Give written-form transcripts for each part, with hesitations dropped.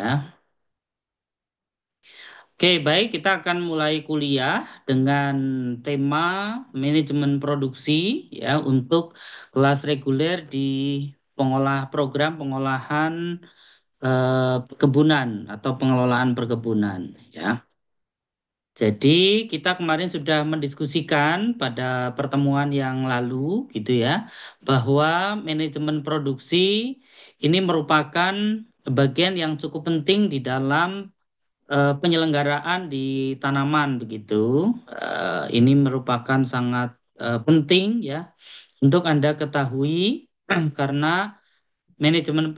ya. Oke, baik, kita akan mulai kuliah dengan tema manajemen produksi ya untuk kelas reguler di program pengolahan perkebunan atau pengelolaan perkebunan ya. Jadi kita kemarin sudah mendiskusikan pada pertemuan yang lalu gitu ya, bahwa manajemen produksi ini merupakan bagian yang cukup penting di dalam penyelenggaraan di tanaman begitu. Ini merupakan sangat penting ya untuk Anda ketahui karena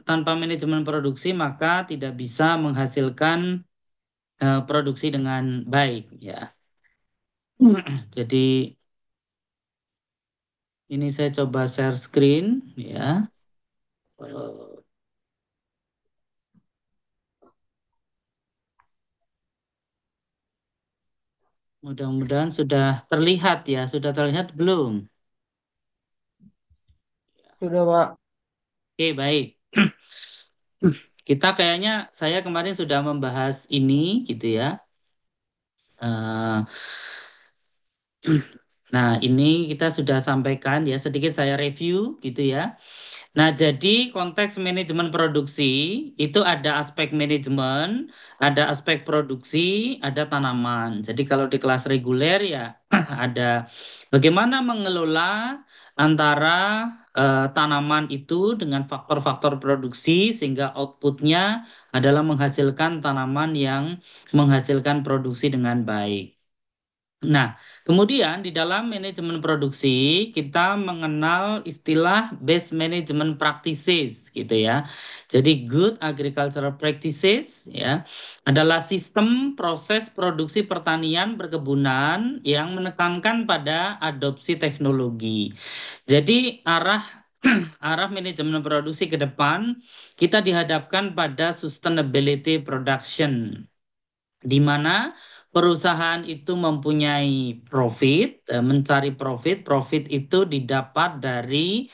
tanpa manajemen produksi maka tidak bisa menghasilkan produksi dengan baik ya. Jadi ini saya coba share screen ya. Eh, Mudah-mudahan sudah terlihat ya. Sudah terlihat belum? Sudah, Pak. Oke, baik. Kita kayaknya saya kemarin sudah membahas ini gitu ya. Eh, Nah, ini kita sudah sampaikan ya, sedikit saya review gitu ya. Nah, jadi konteks manajemen produksi itu ada aspek manajemen, ada aspek produksi, ada tanaman. Jadi kalau di kelas reguler ya ada bagaimana mengelola antara tanaman itu dengan faktor-faktor produksi sehingga outputnya adalah menghasilkan tanaman yang menghasilkan produksi dengan baik. Nah, kemudian di dalam manajemen produksi kita mengenal istilah best management practices gitu ya. Jadi good agricultural practices ya adalah sistem proses produksi pertanian perkebunan yang menekankan pada adopsi teknologi. Jadi arah manajemen produksi ke depan kita dihadapkan pada sustainability production di mana perusahaan itu mempunyai profit, mencari profit. Profit itu didapat dari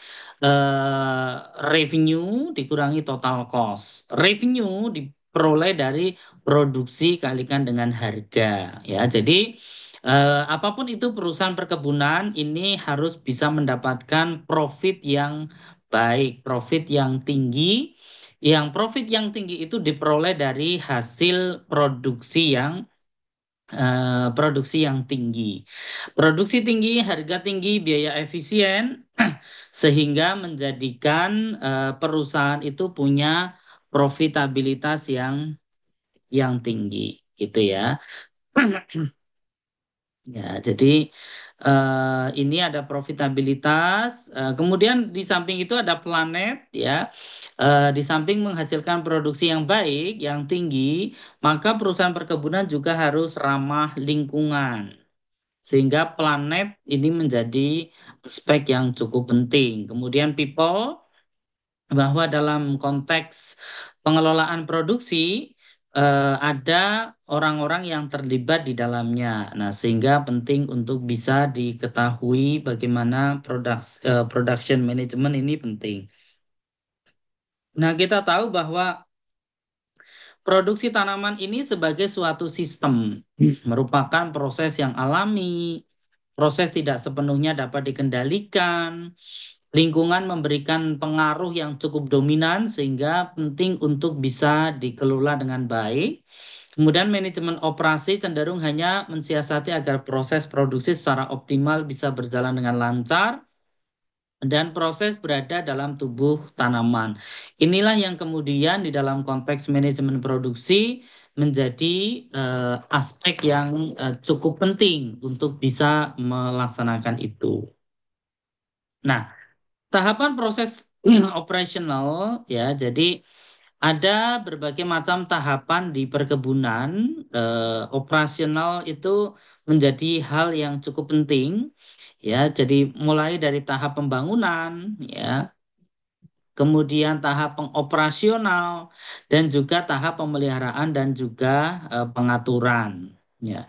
eh, revenue dikurangi total cost. Revenue diperoleh dari produksi kalikan dengan harga. Ya, jadi apapun itu perusahaan perkebunan ini harus bisa mendapatkan profit yang baik, profit yang tinggi. Yang profit yang tinggi itu diperoleh dari hasil produksi yang tinggi. Produksi tinggi, harga tinggi, biaya efisien, sehingga menjadikan perusahaan itu punya profitabilitas yang tinggi, gitu ya. Ya, jadi ini ada profitabilitas. Kemudian di samping itu ada planet, ya. Di samping menghasilkan produksi yang baik, yang tinggi, maka perusahaan perkebunan juga harus ramah lingkungan. Sehingga planet ini menjadi aspek yang cukup penting. Kemudian people, bahwa dalam konteks pengelolaan produksi ada orang-orang yang terlibat di dalamnya. Nah, sehingga penting untuk bisa diketahui bagaimana production management ini penting. Nah, kita tahu bahwa produksi tanaman ini sebagai suatu sistem merupakan proses yang alami, proses tidak sepenuhnya dapat dikendalikan, lingkungan memberikan pengaruh yang cukup dominan sehingga penting untuk bisa dikelola dengan baik. Kemudian manajemen operasi cenderung hanya mensiasati agar proses produksi secara optimal bisa berjalan dengan lancar dan proses berada dalam tubuh tanaman. Inilah yang kemudian di dalam konteks manajemen produksi menjadi aspek yang cukup penting untuk bisa melaksanakan itu. Nah, tahapan proses operasional ya, jadi ada berbagai macam tahapan di perkebunan. Operasional itu menjadi hal yang cukup penting ya. Jadi mulai dari tahap pembangunan ya, kemudian tahap pengoperasional dan juga tahap pemeliharaan dan juga pengaturan ya.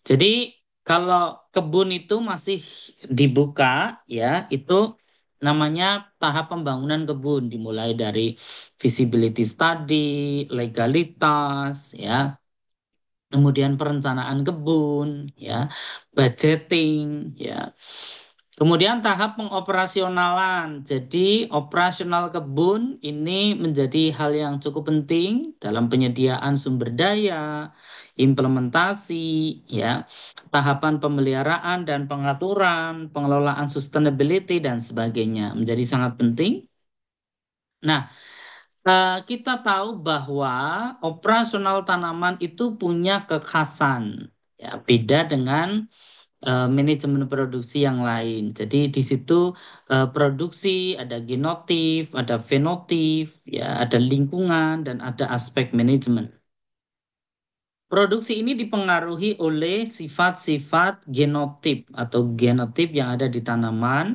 Jadi kalau kebun itu masih dibuka ya, itu namanya tahap pembangunan kebun, dimulai dari feasibility study, legalitas, ya, kemudian perencanaan kebun, ya, budgeting, ya. Kemudian tahap pengoperasionalan. Jadi operasional kebun ini menjadi hal yang cukup penting dalam penyediaan sumber daya, implementasi, ya, tahapan pemeliharaan dan pengaturan, pengelolaan sustainability dan sebagainya menjadi sangat penting. Nah, kita tahu bahwa operasional tanaman itu punya kekhasan, ya, beda dengan manajemen produksi yang lain. Jadi di situ produksi ada genotip, ada fenotip, ya, ada lingkungan dan ada aspek manajemen. Produksi ini dipengaruhi oleh sifat-sifat genotip atau genotip yang ada di tanaman,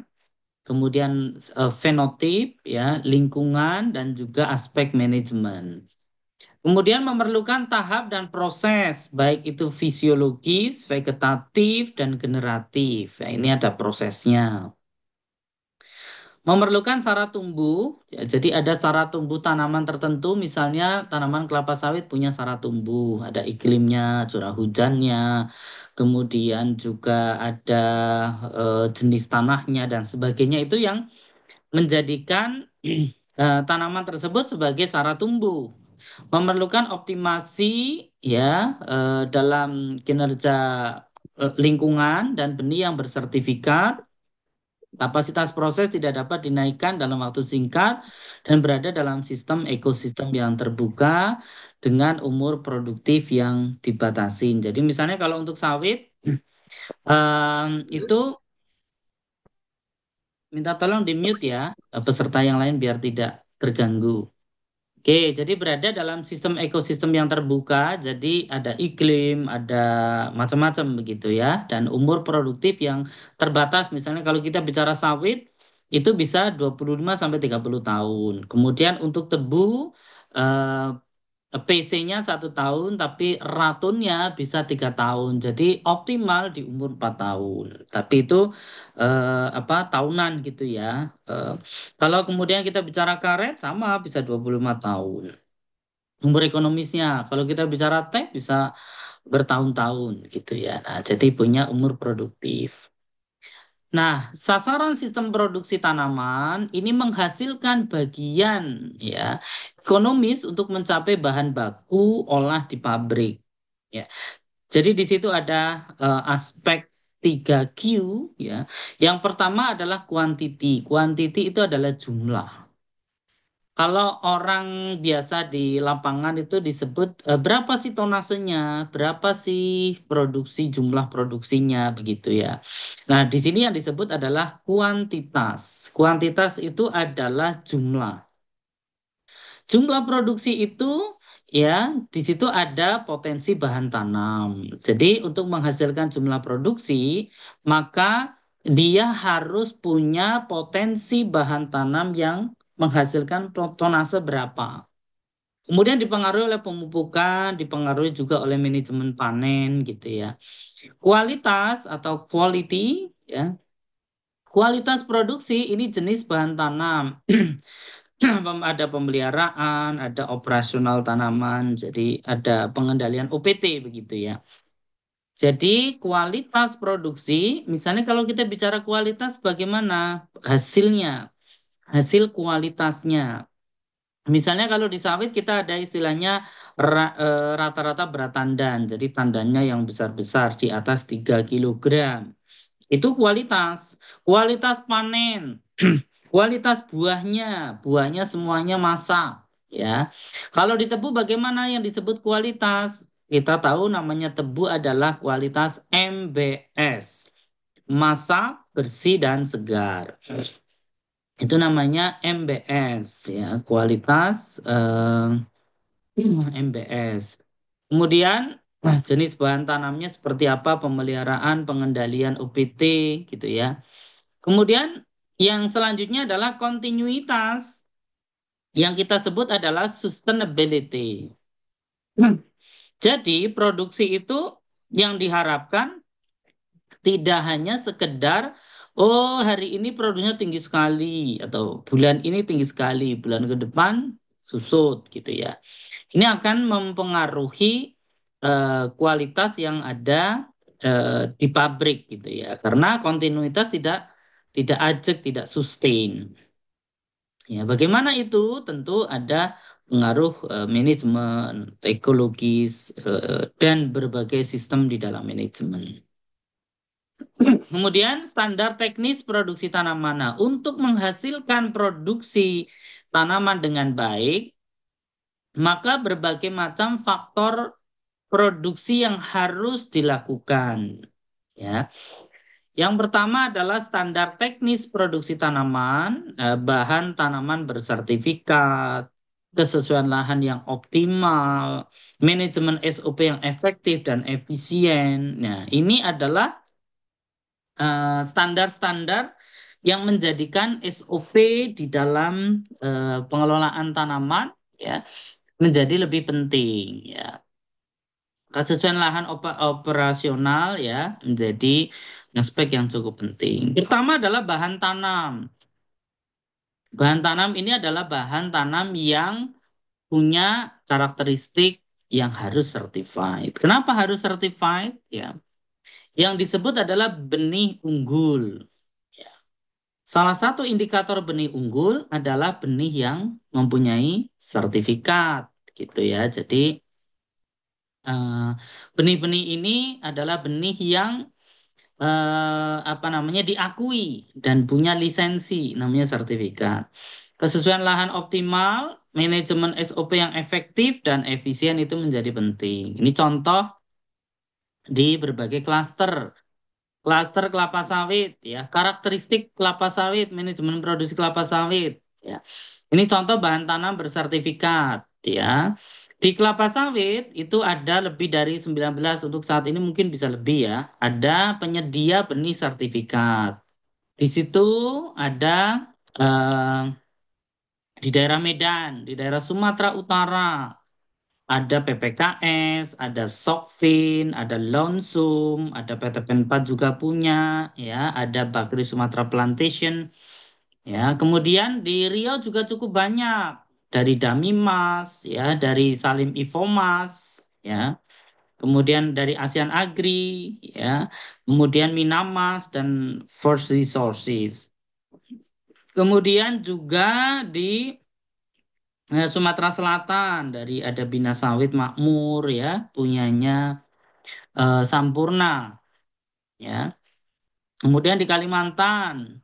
kemudian fenotip, ya, lingkungan dan juga aspek manajemen. Kemudian memerlukan tahap dan proses, baik itu fisiologis, vegetatif, dan generatif. Ya, ini ada prosesnya. Memerlukan syarat tumbuh, ya, jadi ada syarat tumbuh tanaman tertentu, misalnya tanaman kelapa sawit punya syarat tumbuh, ada iklimnya, curah hujannya, kemudian juga ada jenis tanahnya dan sebagainya, itu yang menjadikan tanaman tersebut sebagai syarat tumbuh. Memerlukan optimasi, ya, dalam kinerja lingkungan dan benih yang bersertifikat. Kapasitas proses tidak dapat dinaikkan dalam waktu singkat dan berada dalam sistem ekosistem yang terbuka dengan umur produktif yang dibatasi. Jadi misalnya kalau untuk sawit itu minta tolong di mute ya, peserta yang lain biar tidak terganggu. Oke, jadi berada dalam sistem ekosistem yang terbuka, jadi ada iklim, ada macam-macam begitu ya, dan umur produktif yang terbatas. Misalnya kalau kita bicara sawit, itu bisa 25 sampai 30 tahun. Kemudian untuk tebu, PC-nya 1 tahun, tapi ratunnya bisa 3 tahun. Jadi optimal di umur 4 tahun. Tapi itu apa tahunan gitu ya. Eh, Kalau kemudian kita bicara karet sama bisa 25 tahun. Umur ekonomisnya, kalau kita bicara teh bisa bertahun-tahun gitu ya. Nah, jadi punya umur produktif. Nah, sasaran sistem produksi tanaman ini menghasilkan bagian, ya, ekonomis untuk mencapai bahan baku olah di pabrik. Ya, jadi di situ ada aspek 3Q, ya. Yang pertama adalah quantity. Quantity itu adalah jumlah. Kalau orang biasa di lapangan itu disebut berapa sih tonasenya, berapa sih jumlah produksinya begitu ya. Nah, di sini yang disebut adalah kuantitas. Kuantitas itu adalah jumlah. Jumlah produksi itu, ya, di situ ada potensi bahan tanam. Jadi untuk menghasilkan jumlah produksi, maka dia harus punya potensi bahan tanam yang menghasilkan tonase berapa. Kemudian dipengaruhi oleh pemupukan, dipengaruhi juga oleh manajemen panen gitu ya. Kualitas atau quality, ya. Kualitas produksi ini jenis bahan tanam. Ada pemeliharaan, ada operasional tanaman, jadi ada pengendalian OPT begitu ya. Jadi kualitas produksi, misalnya kalau kita bicara kualitas bagaimana hasilnya, hasil kualitasnya. Misalnya kalau di sawit kita ada istilahnya rata-rata berat tandan. Jadi tandannya yang besar-besar di atas 3 kilogram. Itu kualitas. Kualitas panen. Kualitas buahnya. Buahnya semuanya masak. Ya. Kalau di tebu bagaimana yang disebut kualitas? Kita tahu namanya tebu adalah kualitas MBS. Masak, bersih, dan segar. Itu namanya MBS ya, kualitas MBS. Kemudian jenis bahan tanamnya seperti apa, pemeliharaan, pengendalian UPT gitu ya. Kemudian yang selanjutnya adalah kontinuitas. Yang kita sebut adalah sustainability. Jadi produksi itu yang diharapkan tidak hanya sekedar Oh, hari ini produksinya tinggi sekali atau bulan ini tinggi sekali, bulan ke depan susut gitu ya. Ini akan mempengaruhi kualitas yang ada di pabrik gitu ya. Karena kontinuitas tidak ajak, tidak sustain. Ya, bagaimana itu? Tentu ada pengaruh manajemen, ekologis, dan berbagai sistem di dalam manajemen. Kemudian standar teknis produksi tanaman. Nah, untuk menghasilkan produksi tanaman dengan baik, maka berbagai macam faktor produksi yang harus dilakukan. Ya, yang pertama adalah standar teknis produksi tanaman, bahan tanaman bersertifikat, kesesuaian lahan yang optimal, manajemen SOP yang efektif dan efisien. Nah, ini adalah standar-standar yang menjadikan SOP di dalam pengelolaan tanaman ya menjadi lebih penting ya. Kesesuaian lahan operasional ya menjadi aspek yang cukup penting. Pertama adalah bahan tanam. Bahan tanam ini adalah bahan tanam yang punya karakteristik yang harus certified. Kenapa harus certified? Ya, yang disebut adalah benih unggul. Ya. Salah satu indikator benih unggul adalah benih yang mempunyai sertifikat, gitu ya. Jadi eh, benih-benih ini adalah benih yang apa namanya diakui dan punya lisensi, namanya sertifikat. Kesesuaian lahan optimal, manajemen SOP yang efektif dan efisien itu menjadi penting. Ini contoh di berbagai klaster. Klaster kelapa sawit ya, karakteristik kelapa sawit, manajemen produksi kelapa sawit ya. Ini contoh bahan tanam bersertifikat ya. Di kelapa sawit itu ada lebih dari 19 untuk saat ini mungkin bisa lebih ya. Ada penyedia benih sertifikat. Di situ ada eh, di daerah Medan, di daerah Sumatera Utara, ada PPKS, ada Sokvin, ada Lonsum, ada PT Penpad juga punya, ya, ada Bakri Sumatera Plantation, ya. Kemudian di Riau juga cukup banyak dari Damimas, ya, dari Salim Ifomas, ya. Kemudian dari ASEAN Agri, ya. Kemudian Minamas dan First Resources. Kemudian juga di Sumatera Selatan dari ada Bina Sawit Makmur ya punyanya Sampurna ya. Kemudian di Kalimantan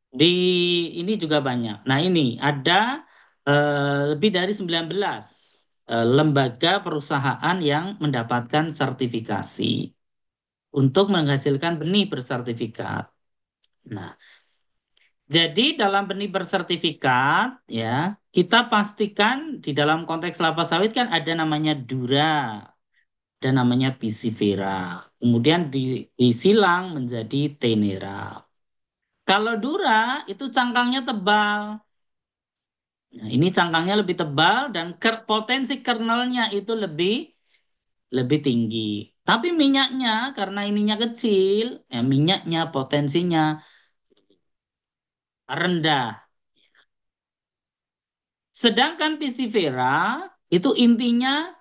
di ini juga banyak. Nah, ini ada lebih dari 19 lembaga perusahaan yang mendapatkan sertifikasi untuk menghasilkan benih bersertifikat. Nah, jadi dalam benih bersertifikat ya, kita pastikan di dalam konteks kelapa sawit kan ada namanya Dura, ada namanya Pisifera. Kemudian disilang menjadi Tenera. Kalau Dura itu cangkangnya tebal. Nah, ini cangkangnya lebih tebal dan potensi kernelnya itu lebih tinggi. Tapi minyaknya karena ininya kecil, ya minyaknya potensinya rendah. Sedangkan Piscifera itu intinya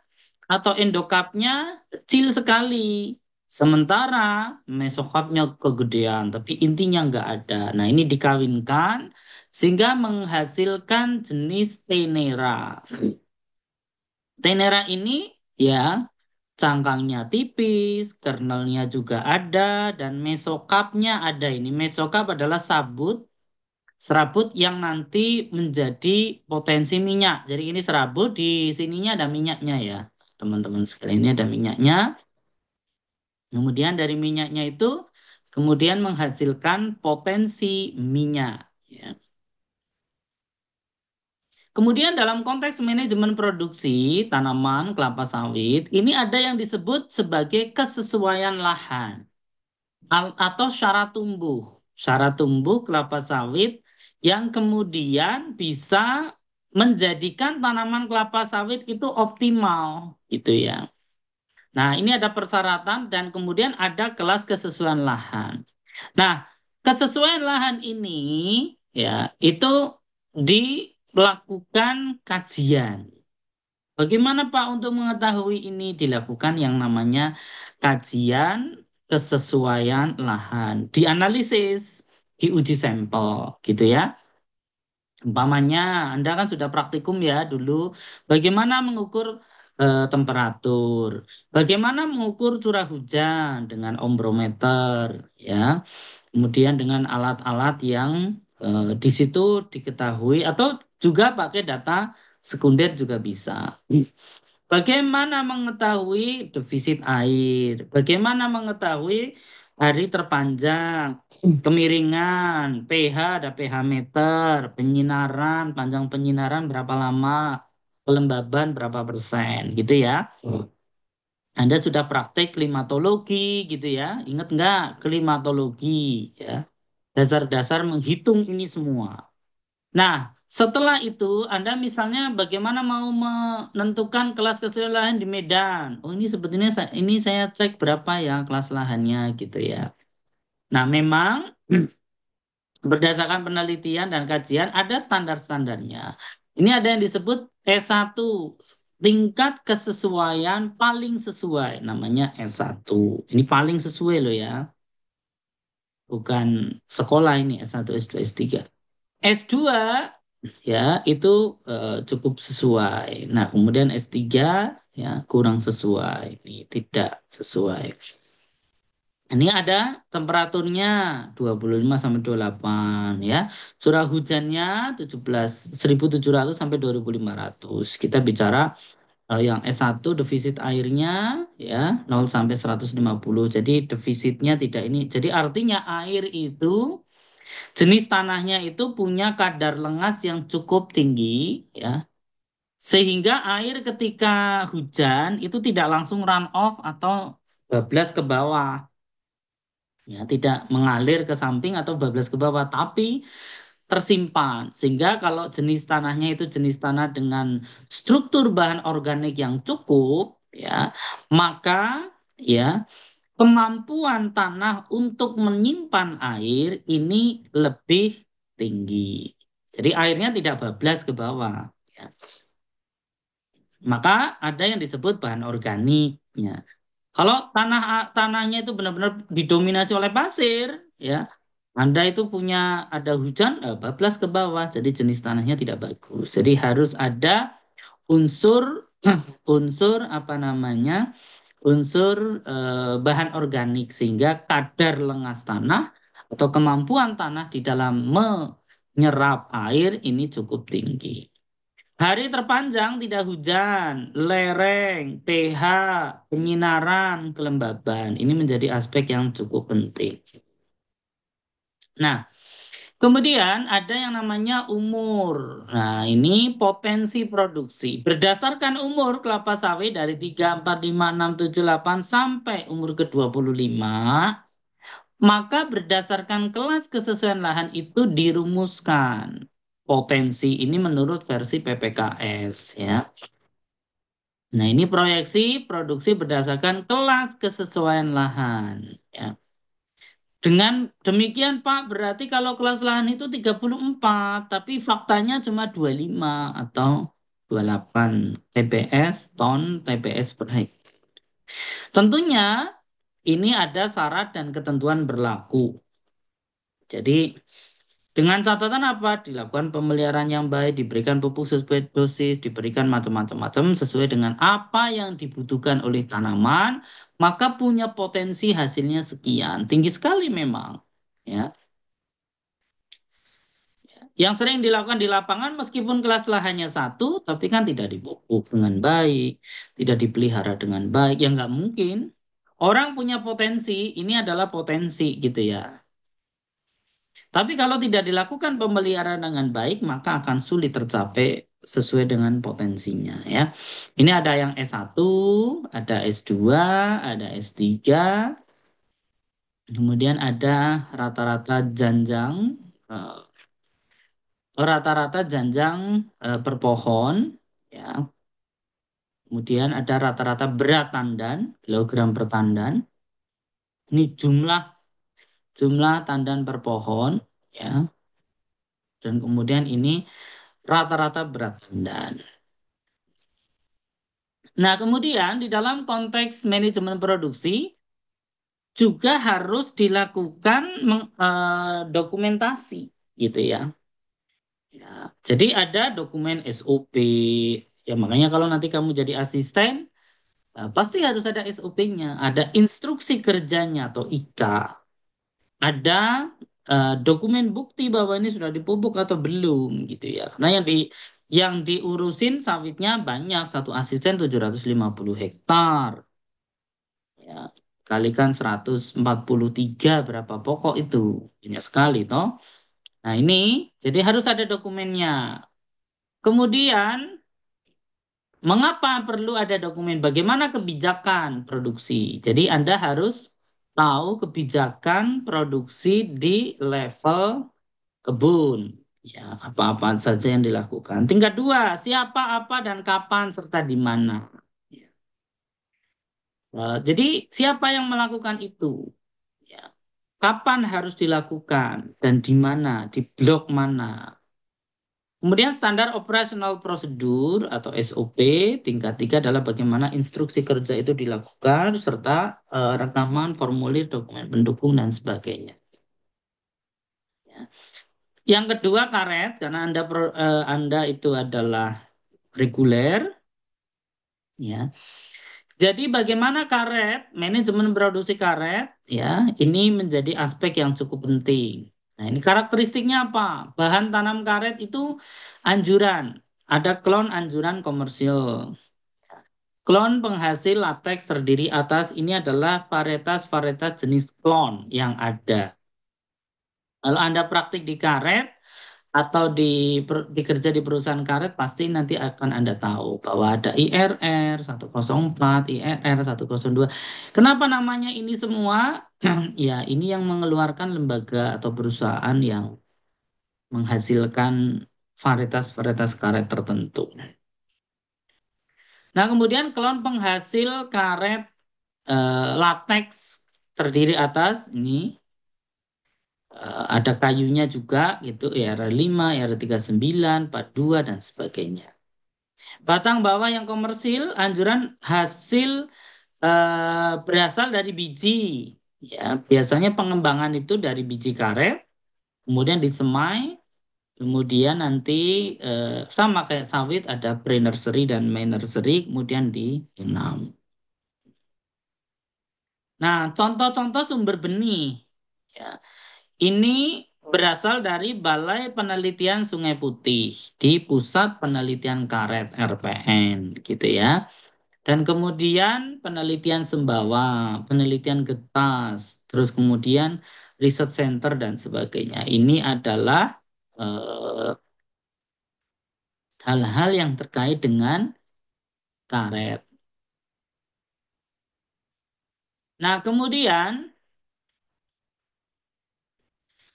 atau endokapnya kecil sekali. Sementara mesokapnya kegedean, tapi intinya nggak ada. Nah, ini dikawinkan sehingga menghasilkan jenis Tenera. Tenera ini ya cangkangnya tipis, kernelnya juga ada, dan mesokapnya ada. Ini mesokap adalah serabut yang nanti menjadi potensi minyak. Jadi ini serabut di sininya ada minyaknya ya, teman-teman sekalian ini ada minyaknya. Kemudian dari minyaknya itu kemudian menghasilkan potensi minyak. Ya. Kemudian dalam konteks manajemen produksi tanaman kelapa sawit, ini ada yang disebut sebagai kesesuaian lahan atau syarat tumbuh. Syarat tumbuh kelapa sawit yang kemudian bisa menjadikan tanaman kelapa sawit itu optimal, gitu ya. Nah, ini ada persyaratan dan kemudian ada kelas kesesuaian lahan. Nah, Kesesuaian lahan ini ya itu dilakukan kajian. Bagaimana Pak untuk mengetahui ini dilakukan yang namanya kajian kesesuaian lahan, dianalisis, diuji sampel gitu ya. Umpamanya, Anda kan sudah praktikum ya dulu, bagaimana mengukur temperatur, bagaimana mengukur curah hujan dengan ombrometer, ya, kemudian dengan alat-alat yang di situ diketahui, atau juga pakai data sekunder juga bisa. Bagaimana mengetahui defisit air? Bagaimana mengetahui hari terpanjang, kemiringan, pH, ada pH meter, penyinaran, panjang penyinaran berapa lama, kelembaban berapa persen, gitu ya. Anda sudah praktek klimatologi, gitu ya. Ingat nggak klimatologi, ya. Dasar-dasar menghitung ini semua. Nah, setelah itu Anda misalnya bagaimana mau menentukan kelas keseluruhan lahan di Medan. Oh, ini sebetulnya ini saya cek berapa ya kelas lahannya gitu ya. Nah, memang berdasarkan penelitian dan kajian ada standar-standarnya. Ini ada yang disebut S1, tingkat kesesuaian paling sesuai, namanya S1. Ini paling sesuai loh ya, bukan sekolah ini S1, S2, S3. S2 ya itu cukup sesuai. Nah, kemudian S3 ya kurang sesuai. Ini tidak sesuai. Ini ada temperaturnya 25 sampai 28 ya. Curah hujannya 17.700 sampai 2.500. Kita bicara yang S1 defisit airnya ya 0 sampai 150. Jadi defisitnya tidak ini. Jadi artinya air itu jenis tanahnya itu punya kadar lengas yang cukup tinggi, ya, sehingga air ketika hujan itu tidak langsung run off atau bablas ke bawah, ya, tidak mengalir ke samping atau bablas ke bawah, tapi tersimpan. Sehingga kalau jenis tanahnya itu jenis tanah dengan struktur bahan organik yang cukup, ya, maka ya kemampuan tanah untuk menyimpan air ini lebih tinggi. Jadi airnya tidak bablas ke bawah. Ya. Maka ada yang disebut bahan organiknya. Kalau tanahnya itu benar-benar didominasi oleh pasir, ya, Anda itu punya ada hujan, bablas ke bawah. Jadi jenis tanahnya tidak bagus. Jadi harus ada unsur unsur apa namanya? Unsur bahan organik sehingga kadar lengas tanah atau kemampuan tanah di dalam menyerap air ini cukup tinggi. Hari terpanjang tidak hujan, lereng, pH, penyinaran, kelembaban. Ini menjadi aspek yang cukup penting. Nah, kemudian ada yang namanya umur. Nah, ini potensi produksi. Berdasarkan umur kelapa sawit dari 3, 4, 5, 6, 7, 8 sampai umur ke-25, maka berdasarkan kelas kesesuaian lahan itu dirumuskan. Potensi ini menurut versi PPKS ya. Nah, ini proyeksi produksi berdasarkan kelas kesesuaian lahan ya. Dengan demikian Pak, berarti kalau kelas lahan itu 34, tapi faktanya cuma 25 atau 28 TPS, ton TPS per hektar. Tentunya ini ada syarat dan ketentuan berlaku. Jadi dengan catatan apa? Dilakukan pemeliharaan yang baik, diberikan pupuk sesuai dosis, diberikan macam-macam sesuai dengan apa yang dibutuhkan oleh tanaman, maka punya potensi hasilnya sekian. Tinggi sekali memang. Ya. Yang sering dilakukan di lapangan meskipun kelas lahannya satu, tapi kan tidak dipupuk dengan baik, tidak dipelihara dengan baik, ya nggak mungkin. Orang punya potensi, ini adalah potensi gitu ya. Tapi kalau tidak dilakukan pemeliharaan dengan baik, maka akan sulit tercapai sesuai dengan potensinya ya. Ini ada yang S1, ada S2, ada S3, kemudian ada rata-rata janjang, eh, rata-rata janjang per pohon, ya. Kemudian ada rata-rata berat tandan, kilogram per tandan. Ini jumlah jumlah tandan per pohon, ya, dan kemudian ini rata-rata berat tandan. Nah, kemudian di dalam konteks manajemen produksi juga harus dilakukan dokumentasi, gitu ya. Ya, jadi ada dokumen SOP. Ya, makanya kalau nanti kamu jadi asisten, pasti harus ada SOP-nya, ada instruksi kerjanya atau IK, ada dokumen bukti bahwa ini sudah dipupuk atau belum, gitu ya. Karena yang diurusin sawitnya banyak, satu asisten 750 hektar. Ya, kalikan 143 berapa pokok itu, banyak sekali toh. Nah, ini jadi harus ada dokumennya. Kemudian, mengapa perlu ada dokumen? Bagaimana kebijakan produksi? Jadi Anda harus tahu kebijakan produksi di level kebun. Ya, apa-apa saja yang dilakukan. Tingkat dua, siapa, apa, dan kapan, serta di mana. Ya. Jadi siapa yang melakukan itu? Ya. Kapan harus dilakukan dan di mana, di blok mana. Kemudian standar operasional prosedur atau SOP tingkat tiga adalah bagaimana instruksi kerja itu dilakukan serta rekaman formulir dokumen pendukung dan sebagainya. Ya. Yang kedua karet karena Anda itu adalah reguler, ya. Jadi bagaimana karet, manajemen produksi karet, ya, ini menjadi aspek yang cukup penting. Nah, ini karakteristiknya apa? Bahan tanam karet itu anjuran. Ada klon anjuran komersil. Klon penghasil lateks terdiri atas ini adalah varietas-varietas jenis klon yang ada. Kalau Anda praktik di karet atau dikerja di perusahaan karet, pasti nanti akan Anda tahu bahwa ada IRR 104, IRR 102. Kenapa namanya ini semua? Ya, ini yang mengeluarkan lembaga atau perusahaan yang menghasilkan varietas-varietas karet tertentu. Nah, kemudian klon penghasil karet lateks terdiri atas ini ada kayunya juga gitu, IR5, IR39, 42 dan sebagainya. Batang bawah yang komersil, anjuran hasil berasal dari biji. Ya, biasanya pengembangan itu dari biji karet, kemudian disemai, kemudian nanti sama kayak sawit ada pre-nursery dan main nursery, kemudian ditanam. Nah, contoh-contoh sumber benih. Ya, ini berasal dari Balai Penelitian Sungai Putih di Pusat Penelitian Karet RPN, gitu ya. Dan kemudian penelitian Sembawa, penelitian Getas, terus kemudian Research Center dan sebagainya. Ini adalah eh, hal-hal yang terkait dengan karet. Nah, kemudian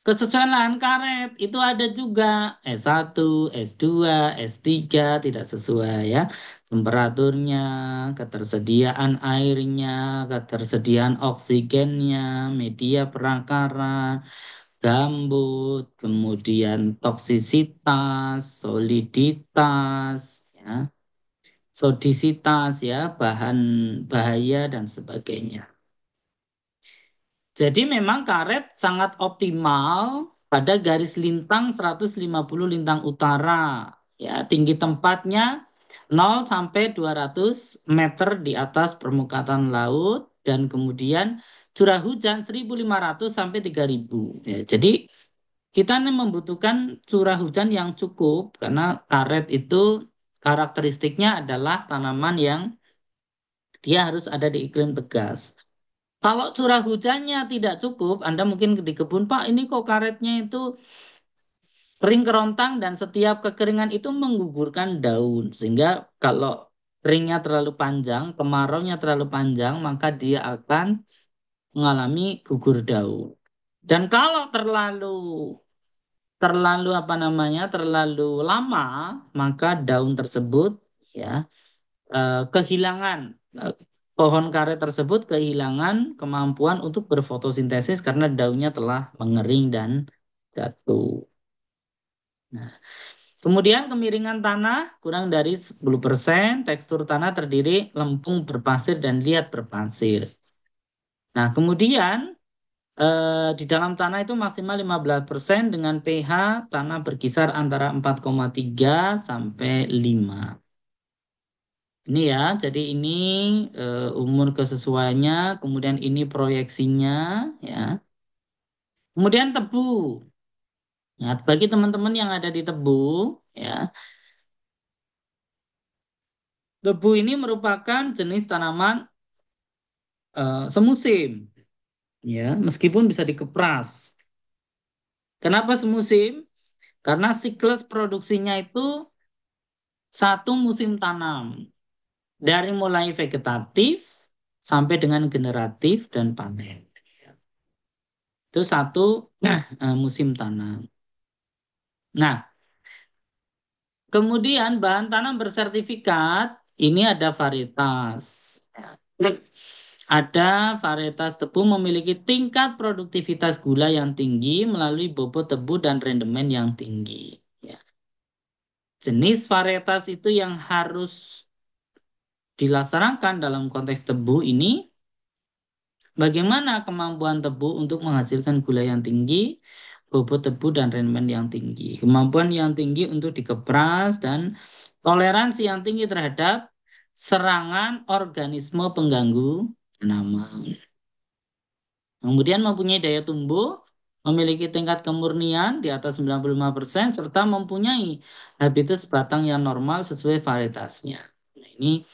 kesesuaian lahan karet itu ada juga S1, S2, S3 tidak sesuai ya. Temperaturnya, ketersediaan airnya, ketersediaan oksigennya, media perakaran, gambut, kemudian toksisitas, soliditas, ya, sodisitas ya, bahan bahaya dan sebagainya. Jadi memang karet sangat optimal pada garis lintang 150 lintang utara. Ya, tinggi tempatnya 0 sampai 200 meter di atas permukaan laut dan kemudian curah hujan 1.500 sampai 3.000. Ya, jadi kita nih membutuhkan curah hujan yang cukup karena karet itu karakteristiknya adalah tanaman yang dia harus ada di iklim tegas. Kalau curah hujannya tidak cukup, Anda mungkin di kebun, Pak, ini kok karetnya itu kering kerontang dan setiap kekeringan itu menggugurkan daun. Sehingga kalau keringnya terlalu panjang, kemaraunya terlalu panjang, maka dia akan mengalami gugur daun. Dan kalau terlalu terlalu apa namanya, terlalu lama, maka daun tersebut ya kehilangan. pohon karet tersebut kehilangan kemampuan untuk berfotosintesis karena daunnya telah mengering dan jatuh. Nah, kemudian kemiringan tanah kurang dari 10%, tekstur tanah terdiri lempung berpasir dan liat berpasir. Nah, kemudian di dalam tanah itu maksimal 15% dengan pH tanah berkisar antara 4,3 sampai 5. Ini ya, jadi ini umur kesesuaiannya, kemudian ini proyeksinya, ya. Kemudian tebu. Nah, bagi teman-teman yang ada di Tebu, ya, tebu ini merupakan jenis tanaman semusim, ya, meskipun bisa dikepras. Kenapa semusim? Karena siklus produksinya itu satu musim tanam, dari mulai vegetatif sampai dengan generatif dan panen. Itu satu musim tanam. Nah, kemudian bahan tanam bersertifikat ini ada varietas. Ada varietas tebu memiliki tingkat produktivitas gula yang tinggi melalui bobot tebu dan rendemen yang tinggi. Ya. Jenis varietas itu yang harus dilaksanakan dalam konteks tebu ini, bagaimana kemampuan tebu untuk menghasilkan gula yang tinggi, bobot tebu dan rendemen yang tinggi. Kemampuan yang tinggi untuk dikepras dan toleransi yang tinggi terhadap serangan organisme pengganggu tanaman. Kemudian mempunyai daya tumbuh, memiliki tingkat kemurnian di atas 95%, serta mempunyai habitus batang yang normal sesuai varietasnya. Nah, ini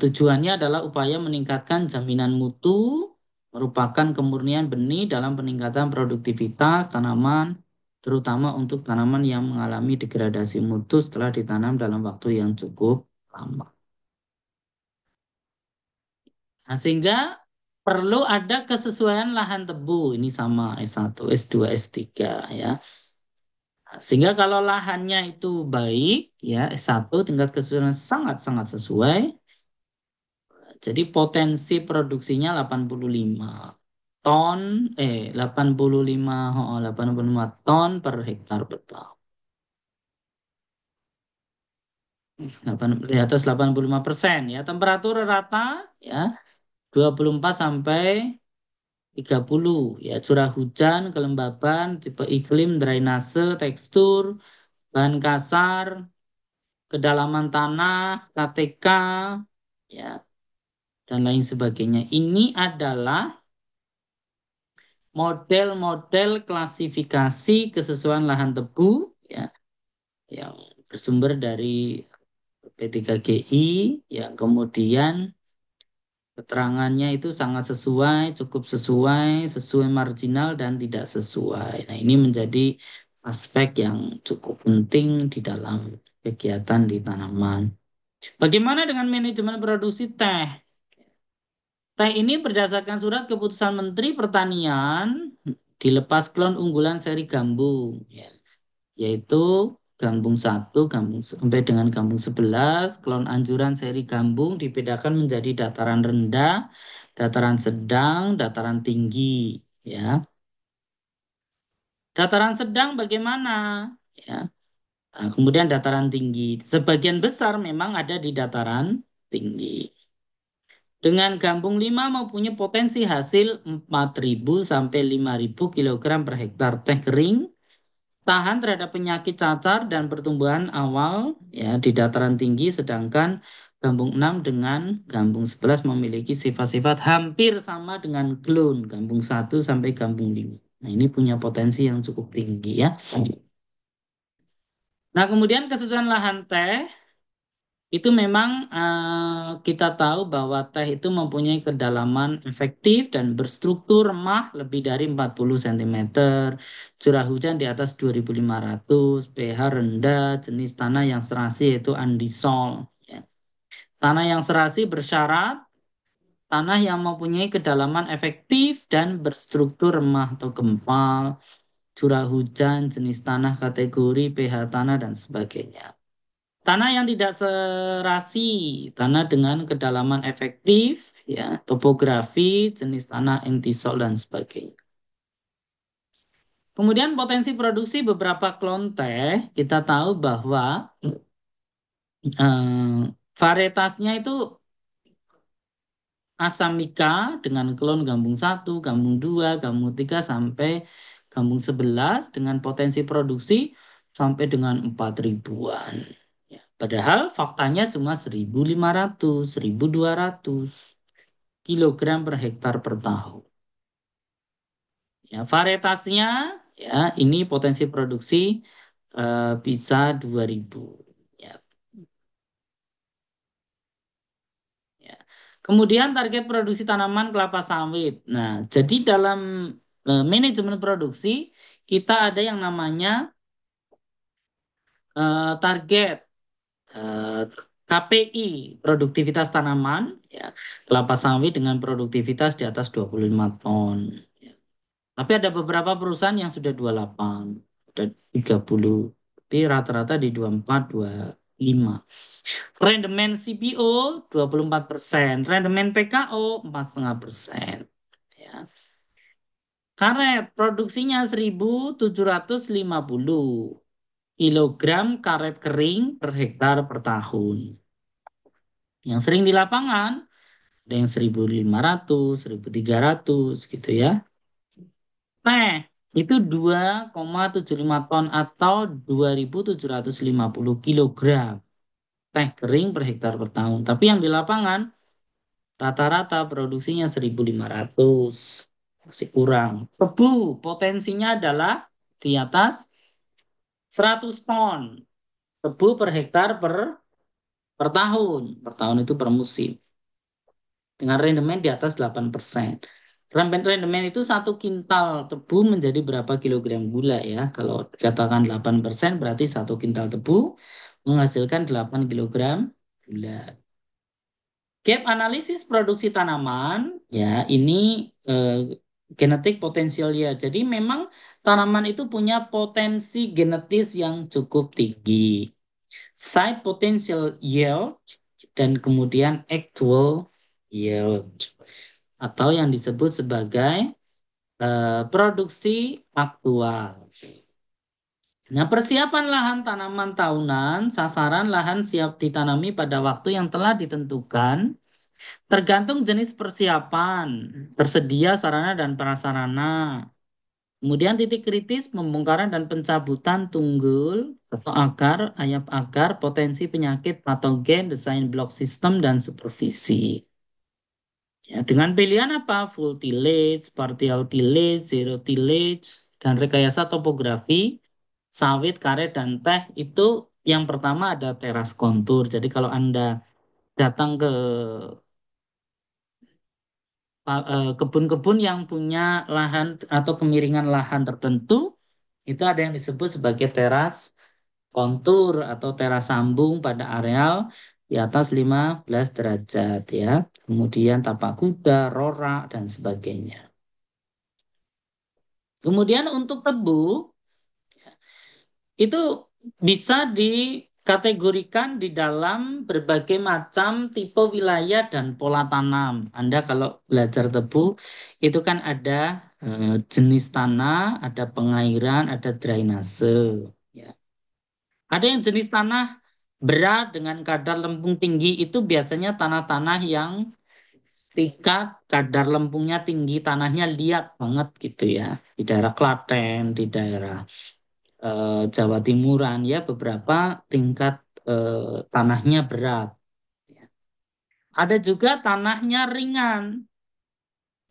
tujuannya adalah upaya meningkatkan jaminan mutu, merupakan kemurnian benih dalam peningkatan produktivitas tanaman, terutama untuk tanaman yang mengalami degradasi mutu setelah ditanam dalam waktu yang cukup lama. Nah, sehingga perlu ada kesesuaian lahan tebu, ini sama S1, S2, S3 ya. Nah, sehingga kalau lahannya itu baik ya, S1 tingkat kesesuaian sangat-sangat sesuai. Jadi potensi produksinya 85 ton, 85, 85 ton per hektar per tahun. 85% ya. Temperatur rata ya 24 sampai 30 ya. Curah hujan, kelembaban, tipe iklim, drainase, tekstur, bahan kasar, kedalaman tanah, KTK ya, dan lain sebagainya. Ini adalah model-model klasifikasi kesesuaian lahan tebu ya yang bersumber dari P3GI yang kemudian keterangannya itu sangat sesuai, cukup sesuai, sesuai marginal dan tidak sesuai. Nah, ini menjadi aspek yang cukup penting di dalam kegiatan di tanaman. Bagaimana dengan manajemen produksi teh? Teh ini berdasarkan surat keputusan Menteri Pertanian dilepas klon unggulan seri gambung, ya, yaitu Gambung 1, Gambung sampai dengan Gambung 11, klon anjuran seri Gambung dibedakan menjadi dataran rendah, dataran sedang, dataran tinggi, ya. Dataran sedang bagaimana? Ya. Nah, kemudian dataran tinggi. Sebagian besar memang ada di dataran tinggi. Dengan Gambung 5 mempunyai potensi hasil 4.000 sampai 5.000 kilogram per hektar teh kering, tahan terhadap penyakit cacar dan pertumbuhan awal ya di dataran tinggi, sedangkan Gambung 6 dengan Gambung 11 memiliki sifat-sifat hampir sama dengan klon Gambung 1 sampai Gambung 5. Nah, ini punya potensi yang cukup tinggi ya. Nah, kemudian kesusahan lahan teh itu memang kita tahu bahwa teh itu mempunyai kedalaman efektif dan berstruktur remah lebih dari 40 cm, curah hujan di atas 2.500, pH rendah, jenis tanah yang serasi yaitu andisol. Ya. Tanah yang serasi bersyarat tanah yang mempunyai kedalaman efektif dan berstruktur remah atau gempal, curah hujan, jenis tanah, kategori, pH tanah, dan sebagainya. Tanah yang tidak serasi, tanah dengan kedalaman efektif, ya, topografi, jenis tanah antisol dan sebagainya. Kemudian potensi produksi beberapa klon teh, kita tahu bahwa varietasnya itu Asamika dengan klon Gambung 1, Gambung 2, Gambung 3 sampai Gambung 11 dengan potensi produksi sampai dengan 4 ribuan. Ya, padahal faktanya cuma 1.500, 1.200 kilogram per hektar per tahun. Ya, varietasnya ya ini potensi produksi bisa 2.000. Ya, ya. Kemudian target produksi tanaman kelapa sawit. Nah, jadi dalam manajemen produksi kita ada yang namanya target eh, KPI produktivitas tanaman ya kelapa sawit dengan produktivitas di atas 25 ton. Ya. Tapi ada beberapa perusahaan yang sudah 28, sudah 30, tapi rata-rata di 24, 25. Rendemen CPO 24%, rendemen PKO 4,5%. Ya. Karet produksinya 1.750 kilogram karet kering per hektar per tahun. Yang sering di lapangan ada yang 1.500, 1.300 gitu ya. Nah, itu 2,75 ton atau 2.750 kilogram teh kering per hektar per tahun. Tapi yang di lapangan rata-rata produksinya 1.500. Masih kurang. Tebu potensinya adalah di atas 100 ton. Tebu per hektar per tahun. Per tahun itu per musim. Dengan rendemen di atas 8%. Rendemen itu satu kintal tebu menjadi berapa kilogram gula ya. Kalau dikatakan 8% berarti satu kintal tebu menghasilkan 8 kilogram gula. Gap analisis produksi tanaman, ya ini eh, genetik potensial ya. Jadi memang tanaman itu punya potensi genetis yang cukup tinggi. Side potential yield dan kemudian actual yield atau yang disebut sebagai produksi aktual. Nah, persiapan lahan tanaman tahunan, sasaran lahan siap ditanami pada waktu yang telah ditentukan. Tergantung jenis persiapan, tersedia sarana dan prasarana. Kemudian titik kritis pembongkaran dan pencabutan tunggul atau akar, ayap akar, potensi penyakit patogen, desain blok sistem, dan supervisi. Ya, dengan pilihan apa? Full tillage, partial tillage, zero tillage, dan rekayasa topografi, sawit, karet, dan teh itu yang pertama ada teras kontur. Jadi kalau Anda datang ke kebun-kebun yang punya lahan atau kemiringan lahan tertentu itu ada yang disebut sebagai teras kontur atau teras sambung pada areal di atas 15 derajat ya. Kemudian tapak kuda, rorak dan sebagainya. Kemudian untuk tebu itu bisa dikategorikan di dalam berbagai macam tipe wilayah dan pola tanam. Anda kalau belajar tebu, itu kan ada jenis tanah, ada pengairan, ada drainase. Ya. Ada yang jenis tanah berat dengan kadar lempung tinggi itu biasanya tanah-tanah yang tingkat kadar lempungnya tinggi, tanahnya liat banget gitu ya. Di daerah Klaten, di daerah Jawa Timuran ya beberapa tingkat tanahnya berat. Ya. Ada juga tanahnya ringan.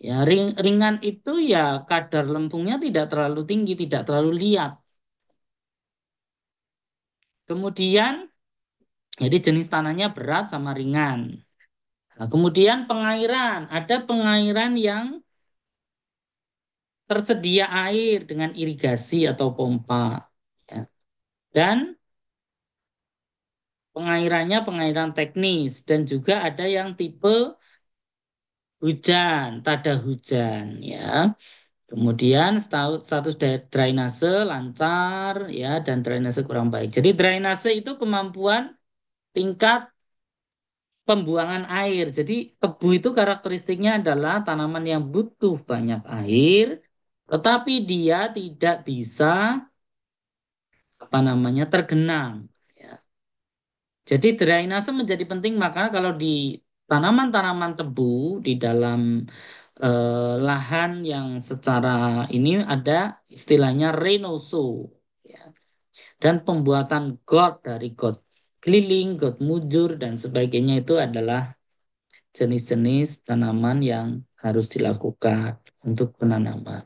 Ya, ringan itu ya kadar lempungnya tidak terlalu tinggi, tidak terlalu liat. Kemudian jadi jenis tanahnya berat sama ringan. Nah, kemudian pengairan, ada pengairan yang tersedia air dengan irigasi atau pompa. Ya. Dan pengairannya pengairan teknis dan juga ada yang tipe hujan, tada hujan ya. Kemudian status drainase lancar ya dan drainase kurang baik. Jadi drainase itu kemampuan tingkat pembuangan air. Jadi tebu itu karakteristiknya adalah tanaman yang butuh banyak air, tetapi dia tidak bisa apa namanya tergenang. Ya. Jadi drainase menjadi penting, maka kalau di tanaman-tanaman tebu di dalam lahan yang secara ini ada istilahnya renoso, ya. Dan pembuatan got dari got keliling, got mujur dan sebagainya itu adalah jenis-jenis tanaman yang harus dilakukan untuk penanaman.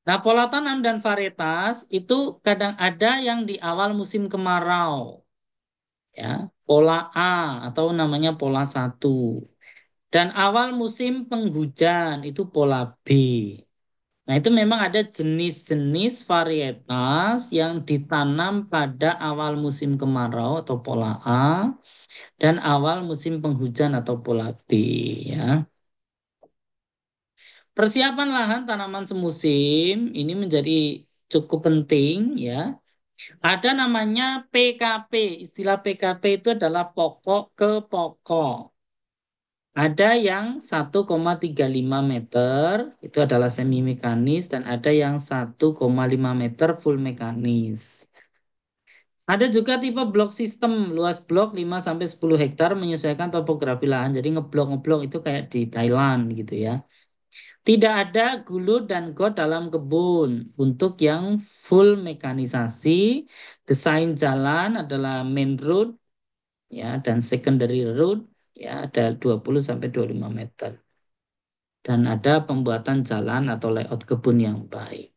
Nah, pola tanam dan varietas itu kadang ada yang di awal musim kemarau, ya, pola A atau namanya pola satu. Dan awal musim penghujan itu pola B. Nah, itu memang ada jenis-jenis varietas yang ditanam pada awal musim kemarau atau pola A dan awal musim penghujan atau pola B, ya. Persiapan lahan tanaman semusim ini menjadi cukup penting, ya. Ada namanya PKP. Istilah PKP itu adalah pokok ke pokok. Ada yang 1,35 meter, itu adalah semi mekanis, dan ada yang 1,5 meter full mekanis. Ada juga tipe blok sistem, luas blok 5 sampai 10 hektar menyesuaikan topografi lahan. Jadi ngeblok-ngeblok itu kayak di Thailand gitu ya. Tidak ada gulu dan got dalam kebun. Untuk yang full mekanisasi, desain jalan adalah main road, ya, dan secondary road, ya, ada 20 sampai 25 meter. Dan ada pembuatan jalan atau layout kebun yang baik.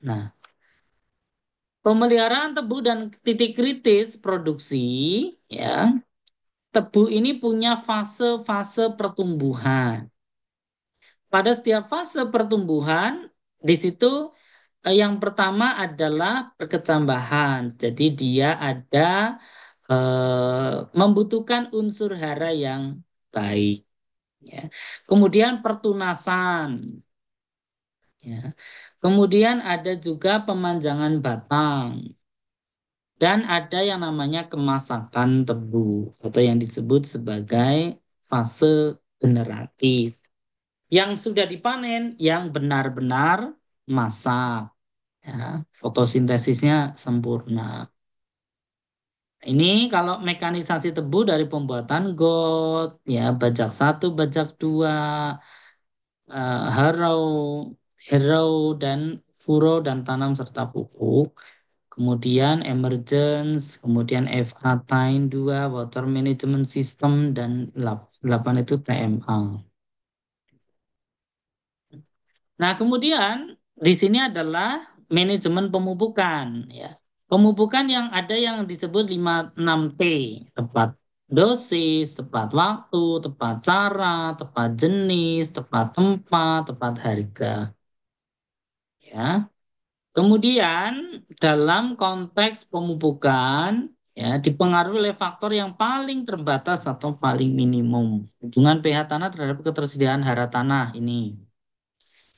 Nah, pemeliharaan tebu dan titik kritis produksi, ya, tebu ini punya fase-fase pertumbuhan. Pada setiap fase pertumbuhan, di situ yang pertama adalah perkecambahan. Jadi dia ada membutuhkan unsur hara yang baik. Ya. Kemudian pertunasan. Ya. Kemudian ada juga pemanjangan batang. Dan ada yang namanya kemasakan tebu atau yang disebut sebagai fase generatif. Yang sudah dipanen, yang benar-benar masak. Ya, fotosintesisnya sempurna. Ini kalau mekanisasi tebu dari pembuatan got, ya, bajak satu, bajak dua, harau, harau dan furo dan tanam serta pupuk. Kemudian emergence, kemudian FA Time 2, Water Management System, dan 8 itu TMA. Nah, kemudian di sini adalah manajemen pemupukan, ya. Pemupukan yang ada yang disebut 56T, tepat dosis, tepat waktu, tepat cara, tepat jenis, tepat tempat, tepat harga, ya. Kemudian dalam konteks pemupukan, ya, dipengaruhi oleh faktor yang paling terbatas atau paling minimum. Hubungan pH tanah terhadap ketersediaan hara tanah ini.